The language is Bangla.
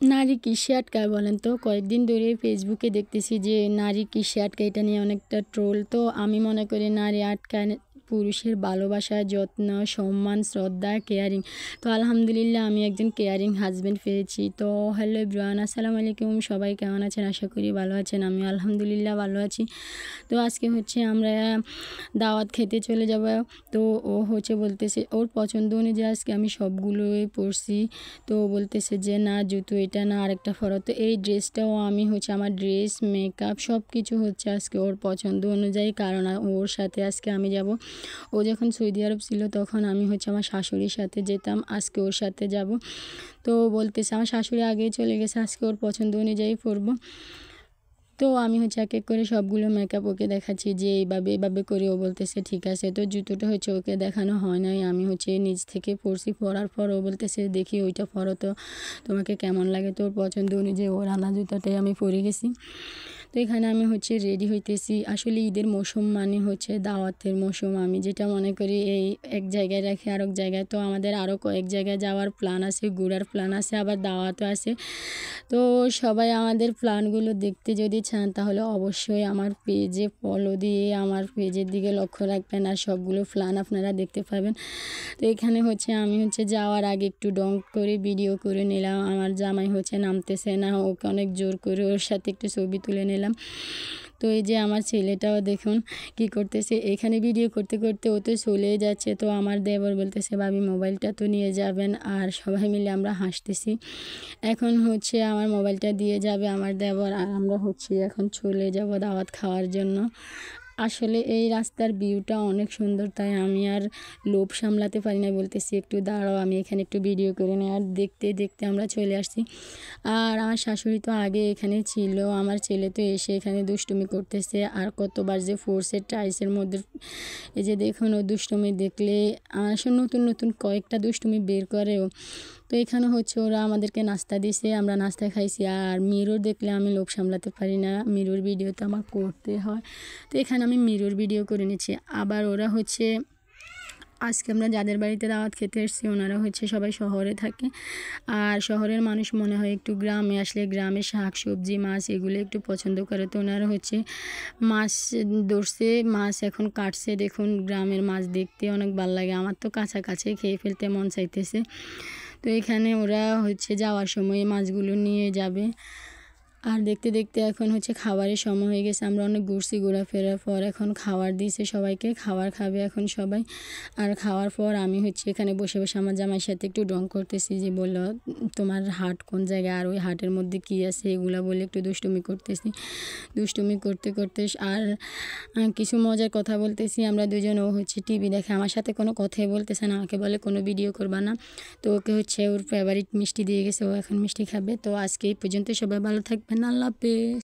নারী কিসে আটকায় বলেন তো? কয়েকদিন ধরে ফেসবুকে দেখতেছি যে নারী কিসে আটকায়, এটা নিয়ে অনেকটা ট্রোল। তো আমি মনে করি নারী আটকায় পুরুষের ভালোবাসা, যত্ন, সম্মান, শ্রদ্ধা, কেয়ারিং। তো আলহামদুলিল্লাহ আমি একজন কেয়ারিং হাজব্যান্ড পেয়েছি। তো হ্যালো এভরিওয়ান, আসসালামু আলাইকুম। সবাই কেমন আছেন? আশা করি ভালো আছেন। আমি আলহামদুলিল্লাহ ভালো আছি। তো আজকে হচ্ছে আমরা দাওয়াত খেতে চলে যাব। তো ও হচ্ছে বলতেছে ওর পছন্দ অনুযায়ী আজকে আমি সবগুলোই পরছি। তো বলতেছে যে না জুতো এটা না আরেকটা পরো। তো এই ড্রেসটাও আমি হচ্ছে আমার ড্রেস, মেকআপ সব কিছু হচ্ছে আজকে ওর পছন্দ অনুযায়ী, কারণ ওর সাথে আজকে আমি যাব। ও যখন সৌদি আরব ছিল তখন আমি হচ্ছে আমার শাশুড়ির সাথে যেতাম, আজকে ওর সাথে যাব। তো বলতেছে আমার শাশুড়ি আগেই চলে গেছে, আজকে ওর পছন্দ অনুযায়ী পরবো। তো আমি হচ্ছে এক এক করে সবগুলো মেকআপ ওকে দেখাচ্ছি যে এইভাবে এইভাবে করে। ও বলতেছে ঠিক আছে। তো জুতোটা হচ্ছে ওকে দেখানো হয় নাই, আমি হচ্ছে নিজ থেকে পরছি। পরার পর ও বলতেছে দেখি ওইটা পরো তো তোমাকে কেমন লাগে। তো ওর পছন্দ অনুযায়ী ওর আনা জুতোটাই আমি পরে গেছি। তো এখানে আমি হচ্ছে রেডি হইতেছি। আসলে ঈদের মৌসুম মানে হচ্ছে দাওয়াতের মৌসুম। আমি যেটা মনে করি এই এক জায়গায় রাখি আরেক জায়গায়। তো আমাদের আরও কয়েক জায়গায় যাওয়ার প্ল্যান আছে, ঘোরার প্ল্যান আছে, আবার দাওয়াতও আছে। তো সবাই আমাদের প্ল্যানগুলো দেখতে যদি চান তাহলে অবশ্যই আমার পেজে ফলো দিয়ে আমার পেজের দিকে লক্ষ্য রাখবেন, আর সবগুলো প্ল্যান আপনারা দেখতে পাবেন। তো এখানে হচ্ছে আমি হচ্ছে যাওয়ার আগে একটু ডং করে ভিডিও করে নিলাম। আমার জামাই হচ্ছে নামতেছে না, ওকে অনেক জোর করে ওর সাথে একটু ছবি তুলে নিলাম। তো এই যে আমার ছেলেটাও দেখুন কি করতেছে, এখানে ভিডিও করতে করতে ও তো চলেই যাচ্ছে। তো আমার দেবর বলতেছে ভাবি মোবাইলটা তো নিয়ে যাবেন, আর সবাই মিলে আমরা হাসতেছি। এখন হচ্ছে আমার মোবাইলটা দিয়ে যাবে আমার দেবর, আর আমরা হচ্ছে এখন চলে যাব দাওয়াত খাওয়ার জন্য। আসলে এই রাস্তার ভিউটা অনেক সুন্দর, তাই আমি আর লোভ সামলাতে পারি না, বলতেছি একটু দাঁড়াও আমি এখানে একটু ভিডিও করে নিই। আর দেখতে দেখতে আমরা চলে আসছি। আর আমার শাশুড়ি তো আগে এখানে ছিল, আমার ছেলে তো এসে এখানে দুষ্টুমি করতেছে। আর কতবার যে ফোর্সের টাইসের মধ্যে এই যে দেখুন ও দুষ্টুমি দেখলে আসলে নতুন নতুন কয়েকটা দুষ্টুমি বের করেও। তো এখানে হচ্ছে ওরা আমাদেরকে নাস্তা দিছে, আমরা নাস্তা খাইছি। আর মিরর দেখলে আমি লোভ সামলাতে পারি না, মিরর ভিডিও তো আমার করতে হয়। তো এখানে আমি মিরর ভিডিও করে নিচ্ছি। আবার ওরা হচ্ছে আজকে আমরা যাদের বাড়িতে দাওয়াত খেতে এসেছি ওনারা হচ্ছে সবাই শহরে থাকে। আর শহরের মানুষ মনে হয় একটু গ্রামে আসলে গ্রামের শাক সবজি মাছ এগুলো একটু পছন্দ করে। তো ওনারা হচ্ছে মাছ ধরছে, মাছ এখন কাটছে। দেখুন গ্রামের মাছ দেখতে অনেক ভালো লাগে, আমার তো কাছাকাছি খেয়ে ফেলতে মন চাইতেছে। তো এখানে ওরা হচ্ছে যাওয়ার সময় মাছগুলো নিয়ে যাবে। আর দেখতে দেখতে এখন হচ্ছে খাবারের সময় হয়ে গেছে। আমরা অনেক ঘুরছি, ঘোরাফেরার পর এখন খাবার দিয়েছে সবাইকে, খাবার খাবে এখন সবাই। আর খাওয়ার পর আমি হচ্ছে এখানে বসে বসে আমার জামাইয়ের সাথে একটু ডং করতেছি যে বললো তোমার হাট কোন জায়গায়, আর ওই হাটের মধ্যে কী আছে এগুলো বলে একটু দুষ্টুমি করতেছি। দুষ্টুমি করতে করতে আর কিছু মজার কথা বলতেছি আমরা দুজন। ও হচ্ছে টিভি দেখে, আমার সাথে কোনো কথাই বলতেছে না, আমাকে বলে কোনো ভিডিও করবা না। তো ওকে হচ্ছে ওর ফেভারিট মিষ্টি দিয়ে গেছে, ও এখন মিষ্টি খাবে। তো আজকে এই পর্যন্ত, সবাই ভালো থাকবেন, আল্লাহ হাফেজ।